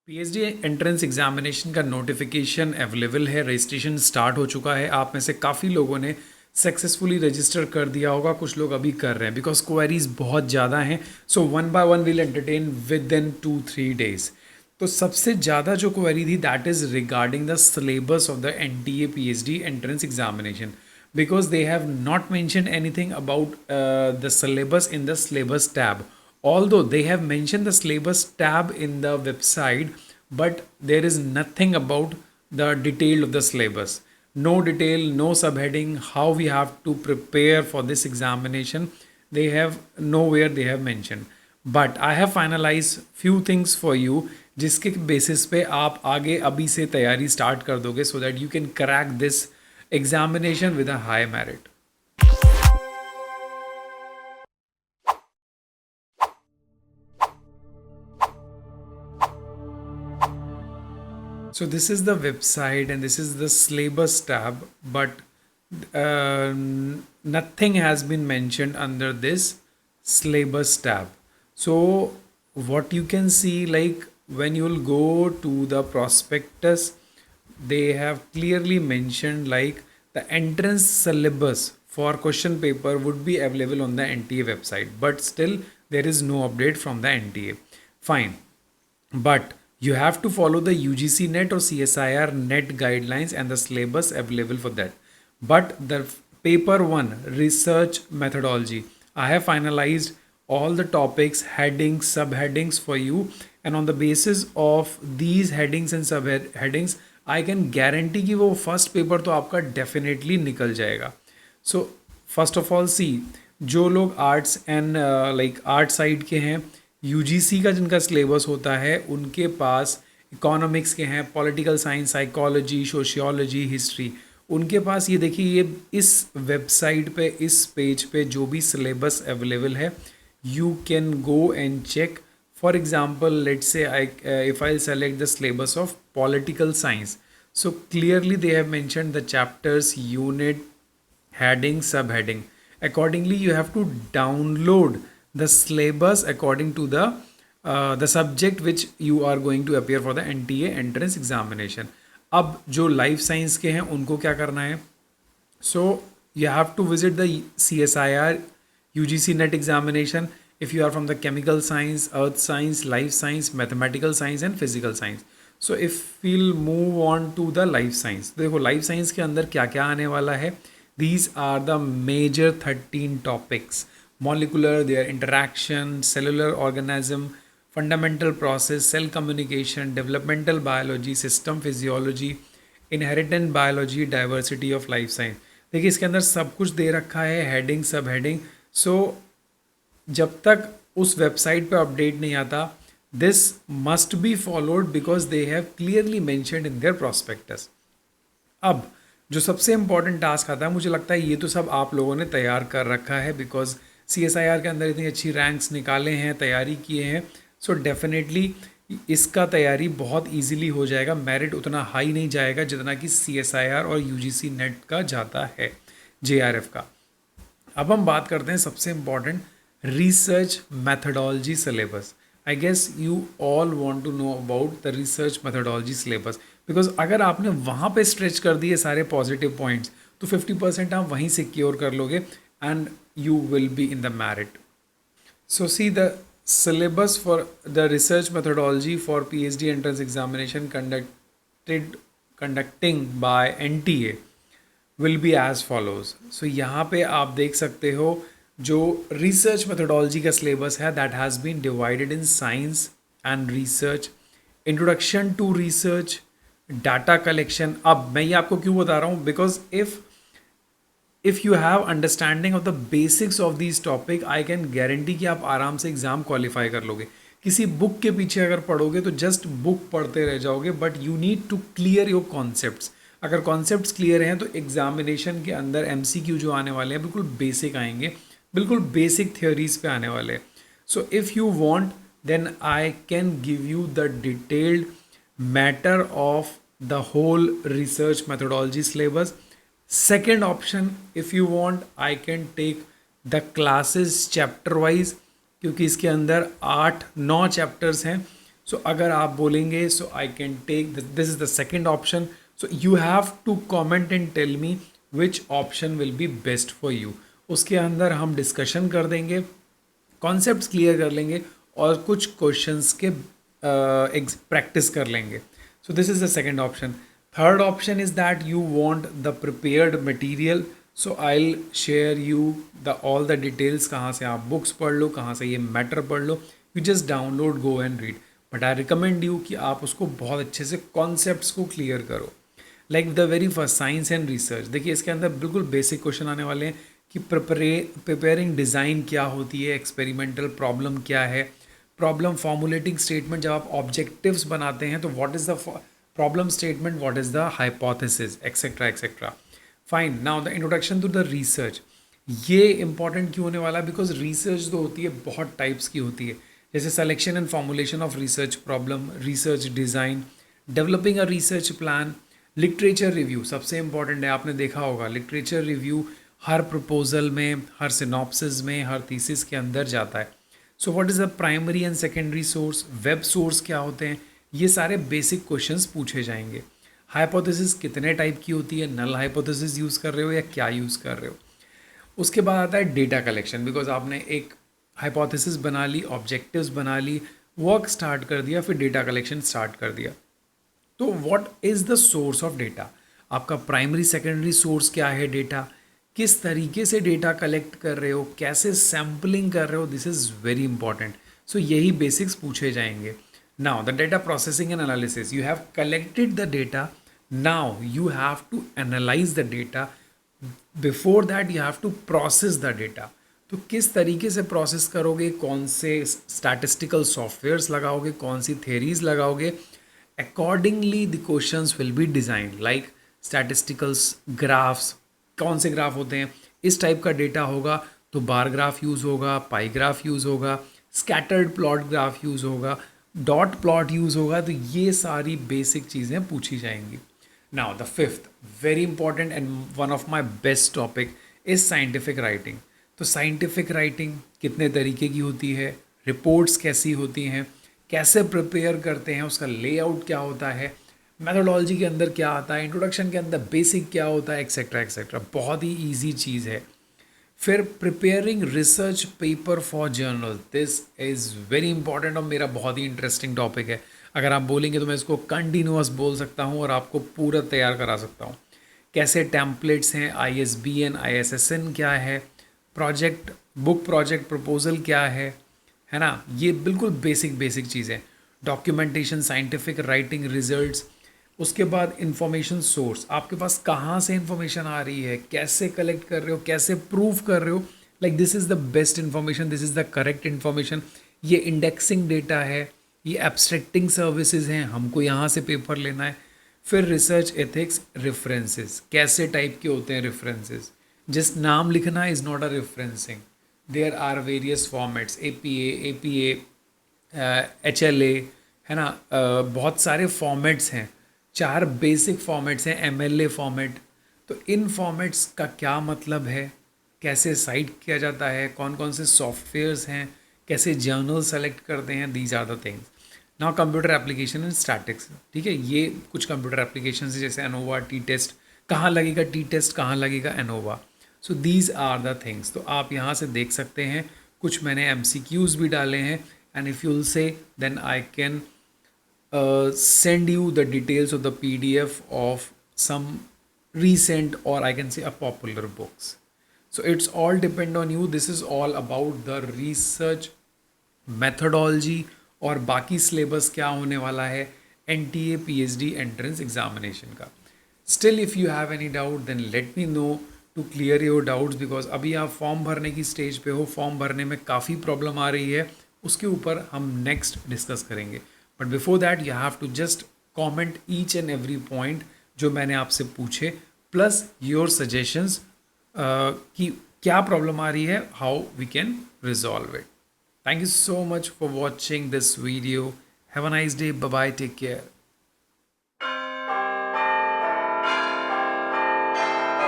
PhD entrance examination का notification available है। Registration start हो चुका है। आप में से काफ़ी लोगों ने सक्सेसफुली रजिस्टर कर दिया होगा, कुछ लोग अभी कर रहे हैं बिकॉज क्वेरीज बहुत ज़्यादा हैं। So one by one will entertain with in 2-3 days। तो सबसे ज़्यादा जो क्वेरी थी that is regarding the syllabus of the NTA PhD entrance examination, because they have not mentioned anything about the syllabus in the syllabus tab, although they have mentioned the syllabus tab in the website, but there is nothing about the detail of the syllabus. No detail, no subheading, how we have to prepare for this examination, they have nowhere they have mentioned. But I have finalized few things for you, जिसके basis पे आप आगे अभी से तैयारी start कर दोगे, so that you can crack this examination with a high merit. So this is the website and this is the syllabus tab, but nothing has been mentioned under this syllabus tab. So what you can see, like when you will go to the prospectus, they have clearly mentioned like the entrance syllabus for question paper would be available on the NTA website, but still there is no update from the NTA. Fine, but you have to follow the UGC net or CSIR net guidelines and the syllabus available for that. But the paper 1 research methodology, I have finalized all the topics, headings, subheadings for you, and on the basis of these headings and subheadings I can guarantee कि वो first paper तो आपका definitely निकल जाएगा. So first of all सी, जो लोग arts and like art side के हैं, यूजीसी का जिनका सिलेबस होता है उनके पास इकोनॉमिक्स के हैं, political science, psychology, sociology, history, उनके पास ये देखिए ये इस वेबसाइट पे इस पेज पे जो भी सिलेबस अवेलेबल है you can go and check. For example, let's say if I select the syllabus of political science, so clearly they have mentioned the chapters, unit, heading, subheading. Accordingly you have to download the syllabus according to the subject which you are going to appear for the NTA entrance examination. अब जो life science के हैं उनको क्या करना है, so you have to visit the CSIR UGC net examination if you are from the chemical science, earth science, life science, mathematical science and physical science. So if we'll move on to the life science, देखो life science के अंदर क्या क्या आने वाला है. These are the major 13 topics: molecular, their interaction, cellular organism, fundamental process, cell communication, developmental biology, system physiology, inherent biology, diversity of life science. देखिए इसके अंदर सब कुछ दे रखा है, हेडिंग, सब हेडिंग. सो जब तक उस वेबसाइट पे अपडेट नहीं आता, this must be followed because they have clearly mentioned in their prospectus. अब जो सबसे इम्पॉर्टेंट टास्क आता है, मुझे लगता है ये तो सब आप लोगों ने तैयार कर रखा है बिकॉज CSIR के अंदर इतनी अच्छी रैंक्स निकाले हैं, तैयारी किए हैं. सो डेफिनेटली इसका तैयारी बहुत इजीली हो जाएगा. मेरिट उतना हाई नहीं जाएगा जितना कि CSIR और UGC नेट का जाता है, JRF का. अब हम बात करते हैं सबसे important, research methodology syllabus. I guess you all want to know about the research methodology syllabus because अगर आपने वहाँ पे स्ट्रेच कर दिए सारे पॉजिटिव पॉइंट्स तो 50% आप वहीं सिक्योर कर लोगे and you will be in the merit. So see the syllabus for the research methodology for PhD entrance examination conducting by NTA will be as follows. So यहाँ पे आप देख सकते हो जो research methodology का syllabus है that has been divided in science and research, introduction to research, data collection. अब मैं ये आपको क्यों बता रहा हूँ, because if you have understanding of the basics of these topic, I can guarantee कि आप आराम से एग्ज़ाम क्वालिफाई कर लोगे. किसी बुक के पीछे अगर पढ़ोगे तो जस्ट बुक पढ़ते रह जाओगे, but you need to clear your concepts. अगर कॉन्सेप्ट्स क्लियर हैं तो एग्जामिनेशन के अंदर MCQ जो आने वाले हैं बिल्कुल बेसिक आएंगे, बिल्कुल बेसिक थ्योरीज पे आने वाले हैं. So if you want then I can give you the detailed matter of the whole रिसर्च methodology syllabus. Second option, if you want, I can take the classes chapter wise, क्योंकि इसके अंदर 8-9 chapters हैं. सो अगर आप बोलेंगे so I can take this is the second option, so you have to comment and tell me which option will be best for you. उसके अंदर हम डिस्कशन कर देंगे, कॉन्सेप्ट्स क्लियर कर लेंगे और कुछ क्वेश्चंस के प्रैक्टिस कर लेंगे। So this is the second option. Third option is that you want the prepared material, so I will share you the all the details, कहाँ से आप बुक्स पढ़ लो, कहाँ से ये मैटर पढ़ लो, you just download, go and read. But I recommend you कि आप उसको बहुत अच्छे से कॉन्सेप्ट्स को क्लियर करो। Like the very first science and research, देखिए इसके अंदर बिल्कुल बेसिक क्वेश्चन आने वाले हैं कि प्रिपेयरिंग डिज़ाइन क्या होती है, एक्सपेरिमेंटल प्रॉब्लम क्या है, प्रॉब्लम फॉर्मुलेटिंग स्टेटमेंट, जब आप ऑब्जेक्टिव्स बनाते हैं तो what is the problem statement, what is the hypothesis, etcetera etcetera. Fine, now the introduction to the research. ये इंपॉर्टेंट क्यों होने वाला है, बिकॉज रिसर्च जो होती है बहुत टाइप्स की होती है, जैसे selection and formulation of research problem, research design, developing a research plan, literature review सबसे इंपॉर्टेंट है। आपने देखा होगा लिटरेचर रिव्यू हर प्रपोजल में, हर सिनॉप्सिस में, हर थीसिस के अंदर जाता है। So what is the primary and secondary source, web source क्या होते हैं, ये सारे बेसिक क्वेश्चंस पूछे जाएंगे। हाइपोथेसिस कितने टाइप की होती है, नल हाइपोथेसिस यूज़ कर रहे हो या क्या यूज़ कर रहे हो। उसके बाद आता है डेटा कलेक्शन, बिकॉज आपने एक हाइपोथेसिस बना ली, ऑब्जेक्टिव्स बना ली, वर्क स्टार्ट कर दिया, फिर डेटा कलेक्शन स्टार्ट कर दिया। तो what is the source of data, आपका प्राइमरी सेकेंडरी सोर्स क्या है डेटा, किस तरीके से डेटा कलेक्ट कर रहे हो, कैसे सैम्पलिंग कर रहे हो, this is very important. So यही बेसिक्स पूछे जाएंगे। Now the data processing and analysis, you have collected the data, now you have to analyse the data, before that you have to process the data. तो किस तरीके से process करोगे, कौन से स्टैटिस्टिकल सॉफ्टवेयर्स लगाओगे, कौन सी थेरीज लगाओगे, accordingly the questions will be designed, like statisticals graphs, कौन से ग्राफ होते हैं, इस टाइप का डेटा होगा तो बार ग्राफ यूज़ होगा, पाई ग्राफ यूज़ होगा, स्कैटर्ड प्लॉट ग्राफ यूज़ होगा, डॉट प्लॉट यूज़ होगा। तो ये सारी बेसिक चीज़ें पूछी जाएंगी। Now the fifth very important and one of my best topic is scientific writing. तो साइंटिफिक राइटिंग कितने तरीके की होती है, रिपोर्ट्स कैसी होती हैं, कैसे प्रिपेयर करते हैं, उसका लेआउट क्या होता है, मेथोडोलॉजी के अंदर क्या आता है, इंट्रोडक्शन के अंदर बेसिक क्या होता है, एक्सेट्रा एक्सेट्रा। बहुत ही ईजी चीज़ है। फिर preparing research paper for journal, this is very important और मेरा बहुत ही इंटरेस्टिंग टॉपिक है। अगर आप बोलेंगे तो मैं इसको कंटिन्यूअस बोल सकता हूँ और आपको पूरा तैयार करा सकता हूँ। कैसे टेम्पलेट्स हैं, ISBN ISSN क्या है, प्रोजेक्ट बुक प्रोजेक्ट प्रपोजल क्या है ना, ये बिल्कुल बेसिक बेसिक चीज़ें। Documentation, scientific writing, results. उसके बाद इंफॉर्मेशन सोर्स, आपके पास कहाँ से इंफॉर्मेशन आ रही है, कैसे कलेक्ट कर रहे हो, कैसे प्रूव कर रहे हो, like this is the best information, this is the correct information. ये इंडेक्सिंग डेटा है, ये एब्स्ट्रैक्टिंग सर्विसेज हैं, हमको यहाँ से पेपर लेना है। फिर रिसर्च एथिक्स, रेफरेंसेस, कैसे टाइप के होते हैं रेफरेंसेस, जस्ट नाम लिखना is not a referencing, there are various formats, APA, HLA, है ना, बहुत सारे फॉर्मेट्स हैं, 4 बेसिक फॉर्मेट्स हैं, MLA फॉर्मेट। तो इन फॉर्मेट्स का क्या मतलब है, कैसे साइट किया जाता है, कौन कौन से सॉफ्टवेयर्स हैं, कैसे जर्नल सेलेक्ट करते हैं, these are the things. Now computer application and statistics, ठीक है, ये कुछ कंप्यूटर एप्लीकेशन है जैसे एनोवा, टी टेस्ट, कहाँ लगेगा टी टेस्ट, कहाँ लगेगा ANOVA. So these are the things. तो आप यहाँ से देख सकते हैं, कुछ मैंने MCQs भी डाले हैं, and if you'll say then I can send you the details of the PDF of some recent, or I can say a popular books. So it's all depend on you. This is all about the research methodology और बाकी syllabus क्या होने वाला है NTA PhD entrance examination का। Still if you have any doubt then let me know to clear your doubts, because अभी आप form भरने की स्टेज पे हो, फॉर्म भरने में काफ़ी प्रॉब्लम आ रही है, उसके ऊपर हम नेक्स्ट डिस्कस करेंगे। But before that you have to just comment each and every point जो मैंने आपसे पूछे, प्लस योर सजेशंस कि क्या प्रॉब्लम आ रही है, how we can resolve it. Thank you so much for watching this video. Have a nice day. Bye bye. Take care.